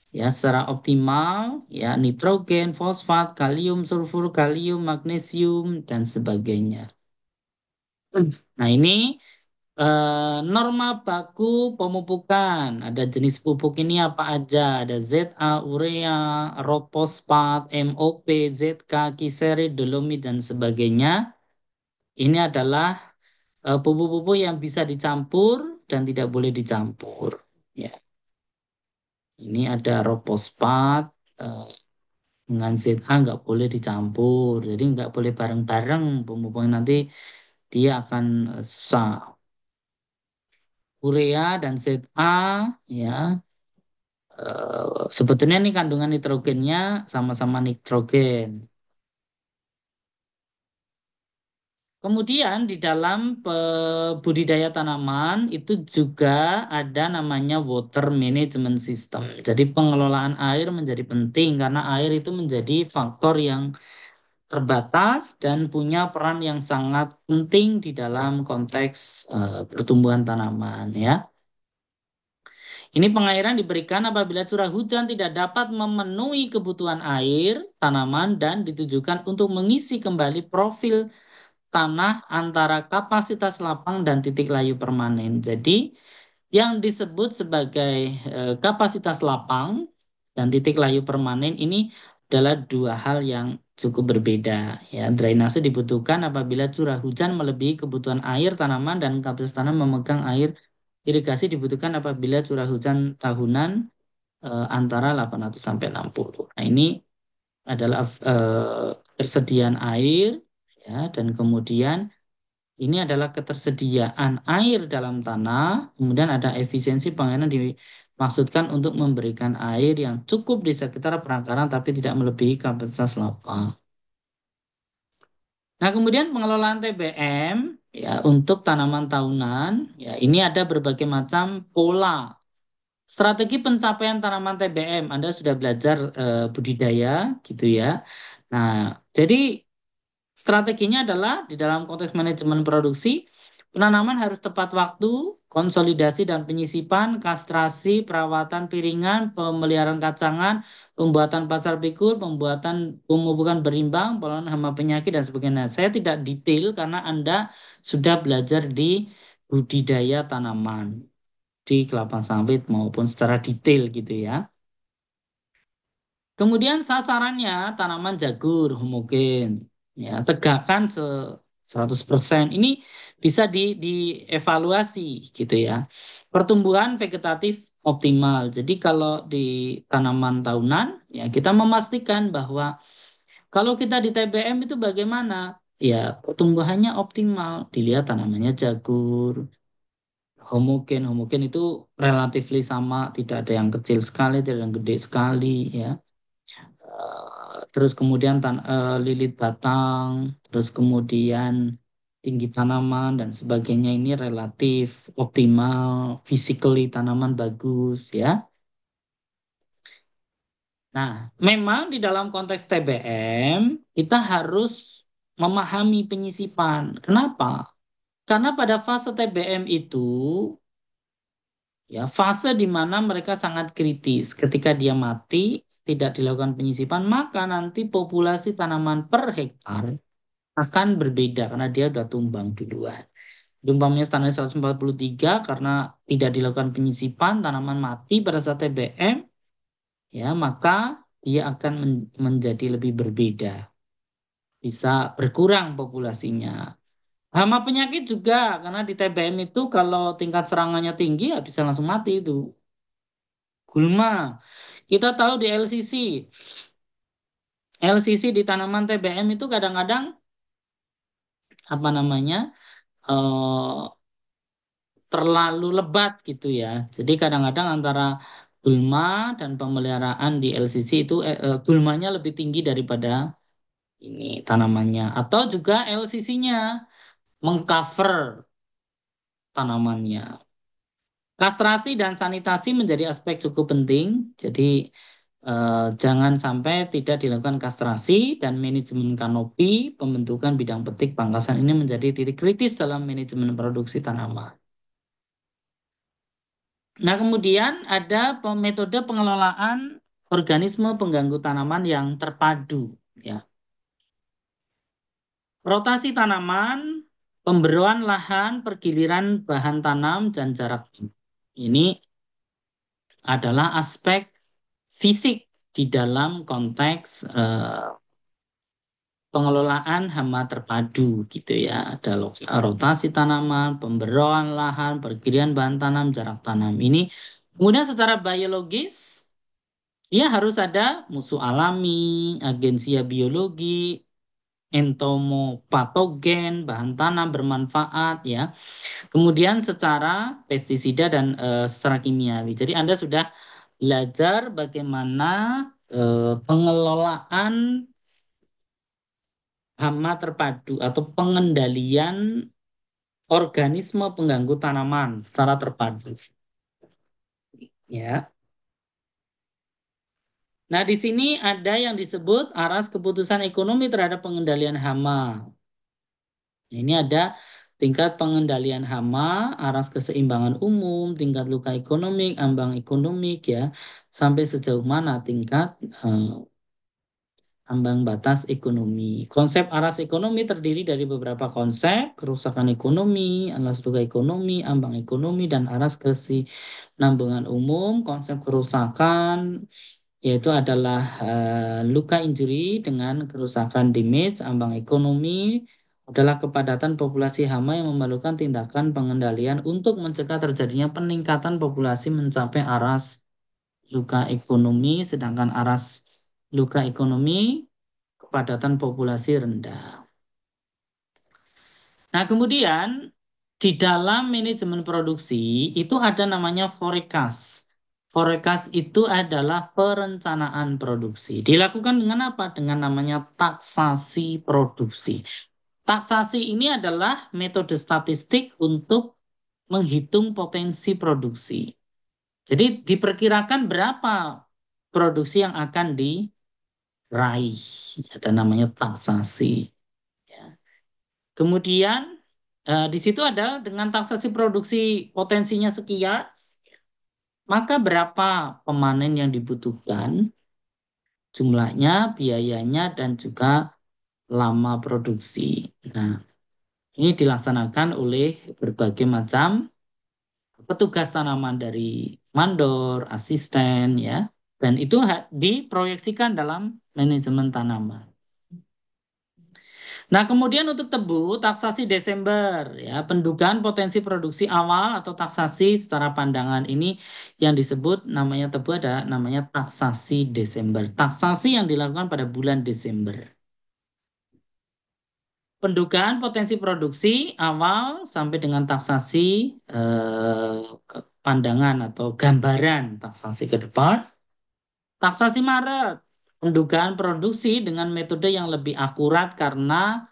Ya, secara optimal, ya, nitrogen, fosfat, kalium, sulfur, kalium, magnesium, dan sebagainya. Nah, ini norma baku pemupukan. Ada jenis pupuk ini apa aja? Ada ZA, urea, ropospat, MOP, ZK, kiseri, dolomit, dan sebagainya. Ini adalah pupuk-pupuk yang bisa dicampur dan tidak boleh dicampur. Ya, ini ada ropospat eh, dengan ZA nggak boleh dicampur. Jadi nggak boleh bareng-bareng pemupuknya, nanti dia akan susah. Urea dan ZA, ya, sebetulnya nih kandungan nitrogennya sama-sama nitrogen. Kemudian di dalam budidaya tanaman itu juga ada namanya water management system. Jadi pengelolaan air menjadi penting karena air itu menjadi faktor yang terbatas dan punya peran yang sangat penting di dalam konteks pertumbuhan tanaman, ya. Ini pengairan diberikan apabila curah hujan tidak dapat memenuhi kebutuhan air tanaman dan ditujukan untuk mengisi kembali profil tanah antara kapasitas lapang dan titik layu permanen. Jadi, yang disebut sebagai kapasitas lapang dan titik layu permanen ini adalah dua hal yang cukup berbeda. Ya, drainase dibutuhkan apabila curah hujan melebihi kebutuhan air tanaman dan kapasitas tanam memegang air. Irigasi dibutuhkan apabila curah hujan tahunan antara 800 sampai 60. Nah, ini adalah ketersediaan air, ya, dan kemudian ini adalah ketersediaan air dalam tanah, kemudian ada efisiensi pengairan dimaksudkan untuk memberikan air yang cukup di sekitar perakaran tapi tidak melebihi kapasitas lapang. Nah, kemudian pengelolaan TBM ya untuk tanaman tahunan, ya ini ada berbagai macam pola. Strategi pencapaian tanaman TBM, Anda sudah belajar budidaya gitu ya. Nah, jadi strateginya adalah di dalam konteks manajemen produksi, penanaman harus tepat waktu, konsolidasi dan penyisipan, kastrasi, perawatan piringan, pemeliharaan kacangan, pembuatan pasar pikul, pembuatan pemupukan berimbang, pengelolaan hama penyakit dan sebagainya. Saya tidak detail karena Anda sudah belajar di budidaya tanaman di kelapa sawit maupun secara detail gitu ya. Kemudian sasarannya tanaman jagur homogen, ya tegakkan 100%. Ini bisa dievaluasi gitu ya. Pertumbuhan vegetatif optimal. Jadi kalau di tanaman tahunan, ya kita memastikan bahwa kalau kita di TBM itu bagaimana? Ya pertumbuhannya optimal. Dilihat tanamannya jagur, homogen. Homogen itu relatifly sama, tidak ada yang kecil sekali, tidak ada yang gede sekali ya. Terus kemudian lilit batang, terus kemudian tinggi tanaman dan sebagainya ini relatif optimal, physically tanaman bagus ya. Nah, memang di dalam konteks TBM kita harus memahami penyisipan. Kenapa? Karena pada fase TBM itu ya fase di mana mereka sangat kritis. Ketika dia mati, tidak dilakukan penyisipan, maka nanti populasi tanaman per hektar akan berbeda karena dia udah tumbang duluan. Umpamanya standar 143 karena tidak dilakukan penyisipan, tanaman mati pada saat TBM, ya maka dia akan menjadi lebih berbeda, bisa berkurang populasinya. Hama penyakit juga karena di TBM itu kalau tingkat serangannya tinggi ya bisa langsung mati itu. Gulma, kita tahu di LCC, LCC di tanaman TBM itu kadang-kadang apa namanya eh, terlalu lebat gitu ya. Jadi kadang-kadang antara gulma dan pemeliharaan di LCC itu gulmanya lebih tinggi daripada ini tanamannya. Atau juga LCC-nya mengcover tanamannya. Kastrasi dan sanitasi menjadi aspek cukup penting. Jadi jangan sampai tidak dilakukan kastrasi dan manajemen kanopi, pembentukan bidang petik, pangkasan ini menjadi titik kritis dalam manajemen produksi tanaman. Nah, kemudian ada metode pengelolaan organisme pengganggu tanaman yang terpadu, ya. Rotasi tanaman, pemberoan lahan, pergiliran bahan tanam, dan jarak. Ini adalah aspek fisik di dalam konteks pengelolaan hama terpadu gitu ya. Ada rotasi tanaman, pemberoan lahan, pergiliran bahan tanam, jarak tanam. Ini kemudian secara biologis dia harus ada musuh alami, agensia biologi, entomopatogen, bahan tanam bermanfaat ya. Kemudian secara pestisida dan secara kimiawi. Jadi Anda sudah belajar bagaimana pengelolaan hama terpadu atau pengendalian organisme pengganggu tanaman secara terpadu. Ya. Nah, di sini ada yang disebut aras keputusan ekonomi terhadap pengendalian hama. Ini ada tingkat pengendalian hama, aras keseimbangan umum, tingkat luka ekonomik, ambang ekonomik ya, sampai sejauh mana tingkat ambang batas ekonomi. Konsep aras ekonomi terdiri dari beberapa konsep, kerusakan ekonomi, alas luka ekonomi, ambang ekonomi, dan aras kesinambungan umum. Konsep kerusakan yaitu adalah luka injury dengan kerusakan damage, ambang ekonomi adalah kepadatan populasi hama yang memerlukan tindakan pengendalian untuk mencegah terjadinya peningkatan populasi mencapai aras luka ekonomi, sedangkan aras luka ekonomi kepadatan populasi rendah. Nah, kemudian di dalam manajemen produksi itu ada namanya forecast. Forecast itu adalah perencanaan produksi. Dilakukan dengan apa? Dengan namanya taksasi produksi. Taksasi ini adalah metode statistik untuk menghitung potensi produksi. Jadi diperkirakan berapa produksi yang akan diraih. Ada namanya taksasi. Ya. Kemudian di situ ada dengan taksasi produksi potensinya sekian, maka berapa pemanen yang dibutuhkan, jumlahnya, biayanya, dan juga lama produksi. Nah, ini dilaksanakan oleh berbagai macam petugas tanaman dari mandor, asisten, ya, dan itu diproyeksikan dalam manajemen tanaman. Nah, kemudian untuk tebu, taksasi Desember, ya, pendugaan potensi produksi awal atau taksasi secara pandangan ini yang disebut namanya tebu ada namanya taksasi Desember. Taksasi yang dilakukan pada bulan Desember. Pendugaan potensi produksi awal sampai dengan taksasi pandangan atau gambaran taksasi ke depan. Taksasi Maret, pendugaan produksi dengan metode yang lebih akurat karena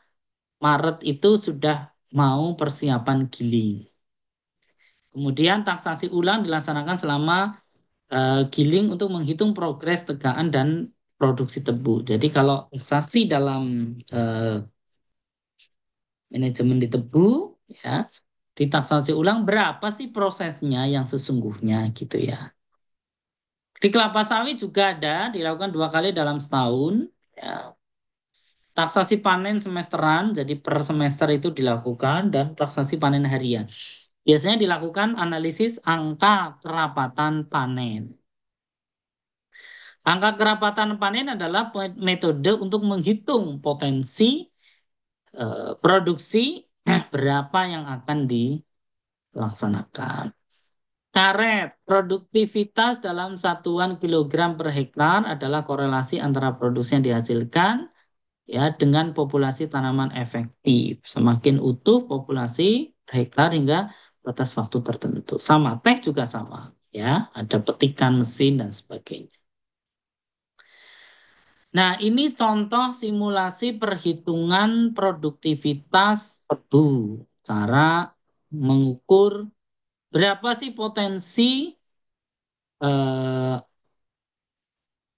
Maret itu sudah mau persiapan giling. Kemudian taksasi ulang dilaksanakan selama giling untuk menghitung progres tegaan dan produksi tebu. Jadi kalau taksasi dalam manajemen di tebu, ya, ditaksasi ulang berapa sih prosesnya yang sesungguhnya gitu ya. Di kelapa sawit juga ada dilakukan 2 kali dalam setahun. Ya. Taksasi panen semesteran, jadi per semester itu dilakukan dan taksasi panen harian. Biasanya dilakukan analisis angka kerapatan panen. Angka kerapatan panen adalah metode untuk menghitung potensi produksi berapa yang akan dilaksanakan. Karet, produktivitas dalam satuan kilogram per hektar adalah korelasi antara produksi yang dihasilkan ya dengan populasi tanaman efektif. Semakin utuh populasi per hektar hingga batas waktu tertentu. Sama, teh juga sama ya, ada petikan mesin dan sebagainya. Nah, ini contoh simulasi perhitungan produktivitas tebu. Cara mengukur berapa sih potensi eh,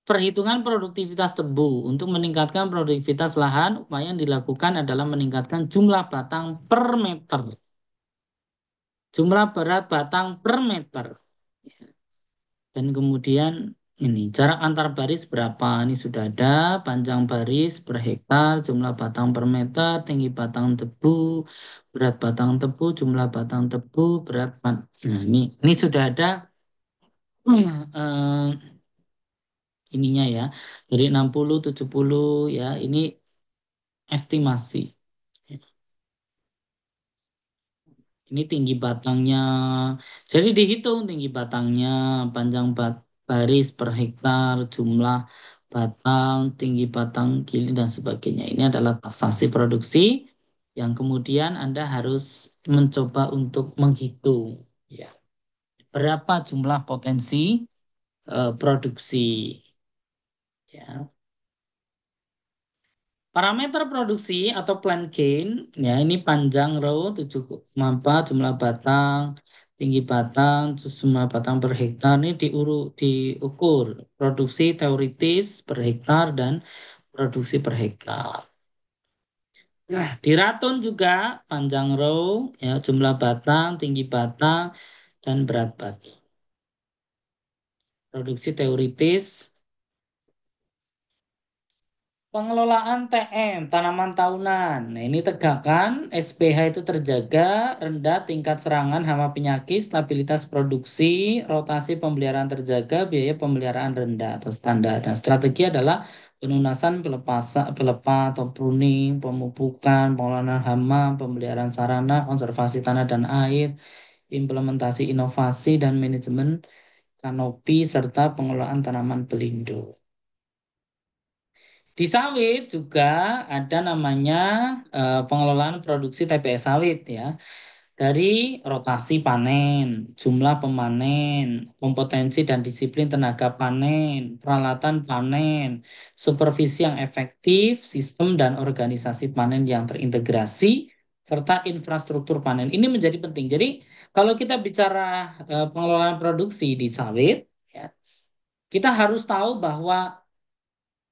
perhitungan produktivitas tebu. Untuk meningkatkan produktivitas lahan, upaya yang dilakukan adalah meningkatkan jumlah batang per meter. Jumlah berat batang per meter. Dan kemudian ini jarak antar baris berapa? Ini sudah ada panjang baris per hektar, jumlah batang per meter, tinggi batang tebu, berat batang tebu, jumlah batang tebu, berat Nah, ini sudah ada eh, ininya ya. Jadi 60, 70 ya, ini estimasi. Ini tinggi batangnya. Jadi dihitung tinggi batangnya, panjang baris per hektar, jumlah batang, tinggi batang kili dan sebagainya. Ini adalah taksasi produksi yang kemudian Anda harus mencoba untuk menghitung ya, berapa jumlah potensi produksi ya. Parameter produksi atau plant gain, ya ini panjang row 7,4 jumlah batang, tinggi batang, terus jumlah batang per hektar ini diukur produksi teoritis per hektar dan produksi per hektar. Nah, di Raton juga panjang row, ya jumlah batang, tinggi batang, dan berat batang. Produksi teoritis Pengelolaan TM, tanaman tahunan. Nah, ini tegakkan SPH itu terjaga, rendah tingkat serangan hama penyakit, stabilitas produksi, rotasi pemeliharaan terjaga, biaya pemeliharaan rendah atau standar. Dan strategi adalah pelunasan, pelepas atau pruning, pemupukan, pengelolaan hama, pemeliharaan sarana, konservasi tanah dan air, implementasi inovasi dan manajemen kanopi, serta pengelolaan tanaman pelindung. Di sawit juga ada namanya pengelolaan produksi TBS sawit ya. Dari rotasi panen, jumlah pemanen, kompetensi dan disiplin tenaga panen, peralatan panen, supervisi yang efektif, sistem dan organisasi panen yang terintegrasi, serta infrastruktur panen. Ini menjadi penting. Jadi kalau kita bicara pengelolaan produksi di sawit, ya, kita harus tahu bahwa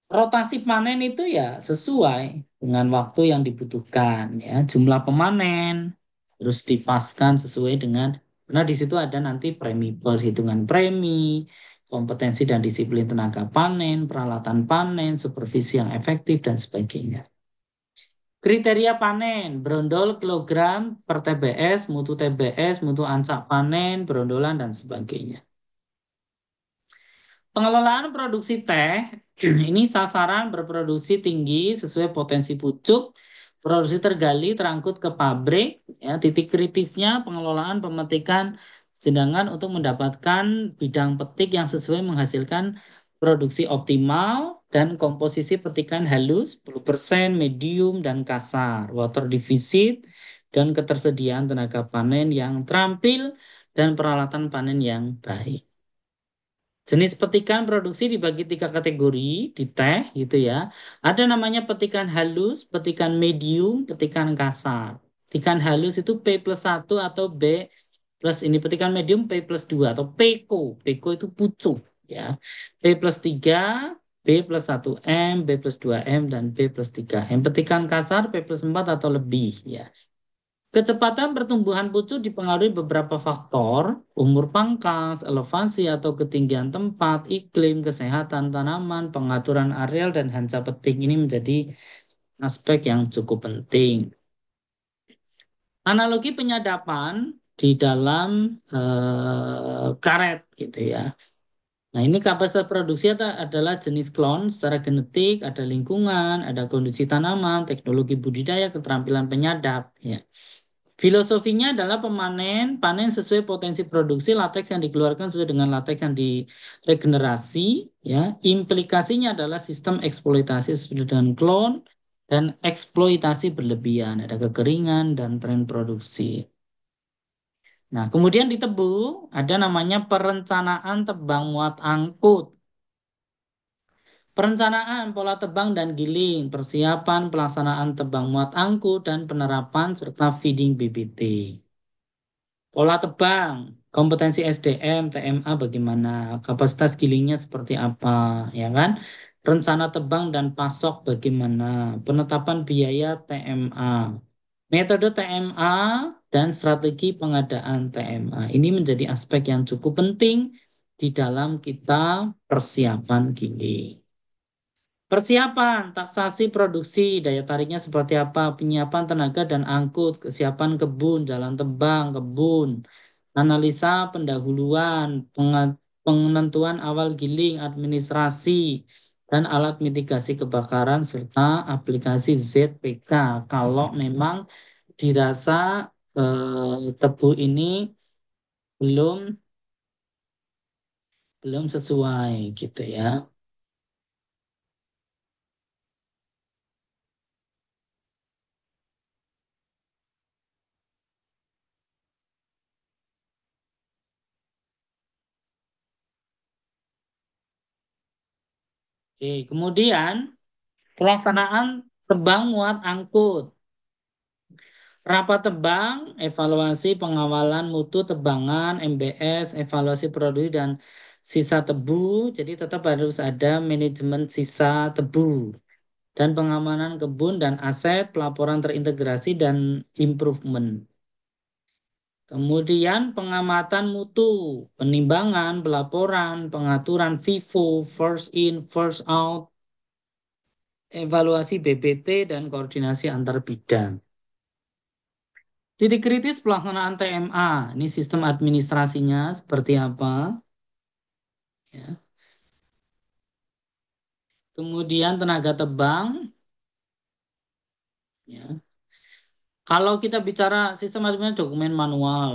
rotasi panen itu ya sesuai dengan waktu yang dibutuhkan ya. Jumlah pemanen terus dipaskan sesuai dengan karena di situ ada nanti premi perhitungan premi, kompetensi dan disiplin tenaga panen, peralatan panen, supervisi yang efektif dan sebagainya. Kriteria panen, brondol kilogram per TBS, mutu TBS, mutu ancak panen, brondolan dan sebagainya. Pengelolaan produksi teh ini sasaran berproduksi tinggi sesuai potensi pucuk, produksi tergali terangkut ke pabrik, ya, titik kritisnya pengelolaan pemetikan jendangan untuk mendapatkan bidang petik yang sesuai menghasilkan produksi optimal dan komposisi petikan halus 10%, medium dan kasar, water deficit dan ketersediaan tenaga panen yang terampil dan peralatan panen yang baik. Jenis petikan produksi dibagi tiga kategori di teh gitu ya. Ada namanya petikan halus, petikan medium, petikan kasar. Petikan halus itu P+1 atau B plus ini petikan medium P+2 atau PEKO. PEKO itu pucuk ya. P+3, B+1M, B+2M, dan B+3M. Petikan kasar P+4 atau lebih ya. Kecepatan pertumbuhan pucuk dipengaruhi beberapa faktor, umur pangkas, elevasi atau ketinggian tempat, iklim, kesehatan tanaman, pengaturan areal, dan hanca petik. Ini menjadi aspek yang cukup penting. Analogi penyadapan di dalam karet gitu ya. Nah, ini kapasitas produksi adalah jenis klon secara genetik, ada lingkungan, ada kondisi tanaman, teknologi budidaya, keterampilan penyadap. Ya. Filosofinya adalah panen sesuai potensi produksi lateks yang dikeluarkan sesuai dengan lateks yang diregenerasi. Ya. Implikasinya adalah sistem eksploitasi sesuai dengan klon dan eksploitasi berlebihan, ada kekeringan dan tren produksi. Nah, kemudian di tebu ada namanya perencanaan tebang muat angkut. Perencanaan pola tebang dan giling, persiapan pelaksanaan tebang muat angkut dan penerapan serta feeding BBT. Pola tebang, kompetensi SDM, TMA bagaimana, kapasitas gilingnya seperti apa, ya kan? Rencana tebang dan pasok bagaimana, penetapan biaya TMA, metode TMA dan strategi pengadaan TMA. Ini menjadi aspek yang cukup penting di dalam kita persiapan giling. Persiapan, taksasi produksi, daya tariknya seperti apa, penyiapan tenaga dan angkut, kesiapan kebun, jalan tebang, kebun, analisa pendahuluan, penentuan awal giling, administrasi, dan alat mitigasi kebakaran, serta aplikasi ZPK. Kalau memang dirasa tebu ini belum belum sesuai gitu ya. Oke, kemudian pelaksanaan tebang muat angkut. Rapat tebang, evaluasi pengawalan mutu tebangan, MBS, evaluasi produksi dan sisa tebu. Jadi tetap harus ada manajemen sisa tebu dan pengamanan kebun dan aset, pelaporan terintegrasi dan improvement. Kemudian pengamatan mutu, penimbangan, pelaporan, pengaturan FIFO, first in, first out, evaluasi BPT dan koordinasi antar bidang. Titik kritis pelaksanaan TMA, ini sistem administrasinya seperti apa? Ya. Kemudian tenaga tebang, ya. Kalau kita bicara sistem administrasi dokumen manual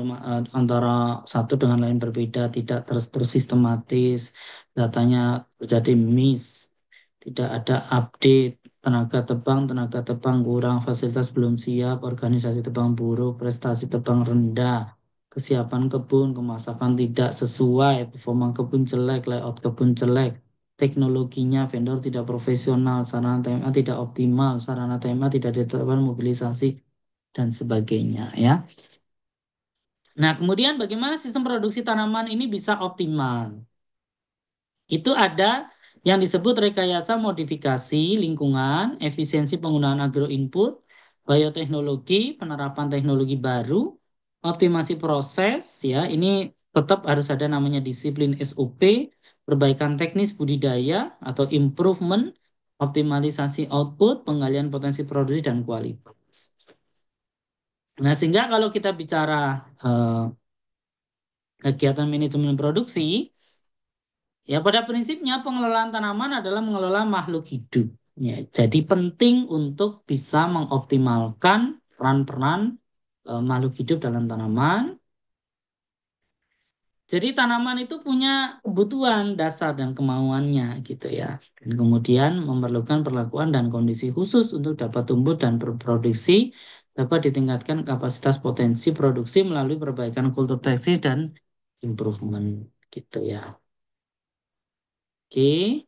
antara satu dengan lain berbeda, tidak terus tersistematis, datanya terjadi miss, tidak ada update, tenaga tebang kurang, fasilitas belum siap, organisasi tebang buruk, prestasi tebang rendah, kesiapan kebun, kemasakan tidak sesuai, performa kebun jelek, layout kebun jelek, teknologinya vendor tidak profesional, sarana TMA tidak optimal, sarana TMA tidak ditetapkan mobilisasi dan sebagainya ya. Nah, kemudian bagaimana sistem produksi tanaman ini bisa optimal? Itu ada yang disebut rekayasa modifikasi lingkungan, efisiensi penggunaan agro input, bioteknologi, penerapan teknologi baru, optimasi proses ya. Ini tetap harus ada namanya disiplin SOP, perbaikan teknis budidaya atau improvement, optimalisasi output, penggalian potensi produksi dan kualitas. Nah, sehingga kalau kita bicara eh, kegiatan manajemen produksi, ya pada prinsipnya pengelolaan tanaman adalah mengelola makhluk hidup. Ya, jadi penting untuk bisa mengoptimalkan peran-peran makhluk hidup dalam tanaman. Jadi tanaman itu punya kebutuhan dasar dan kemauannya gitu ya. Dan kemudian memerlukan perlakuan dan kondisi khusus untuk dapat tumbuh dan berproduksi, dapat ditingkatkan kapasitas potensi produksi melalui perbaikan kultur tekstil dan improvement gitu ya. Oke,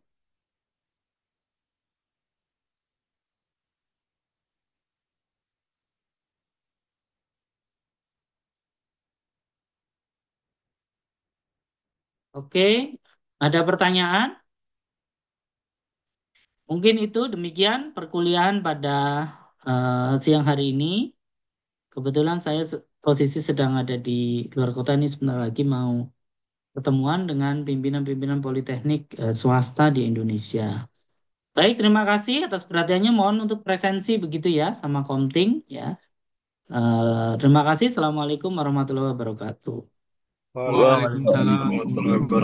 oke. Ada pertanyaan? Mungkin itu demikian perkuliahan pada siang hari ini. Kebetulan saya posisi sedang ada di luar kota ini sebentar lagi mau pertemuan dengan pimpinan-pimpinan politeknik swasta di Indonesia. Baik, terima kasih atas perhatiannya. Mohon untuk presensi begitu ya sama Komting ya. Terima kasih. Assalamualaikum warahmatullahi wabarakatuh. Waalaikumsalam Waalaikumsalam warahmatullahi wabarakatuh.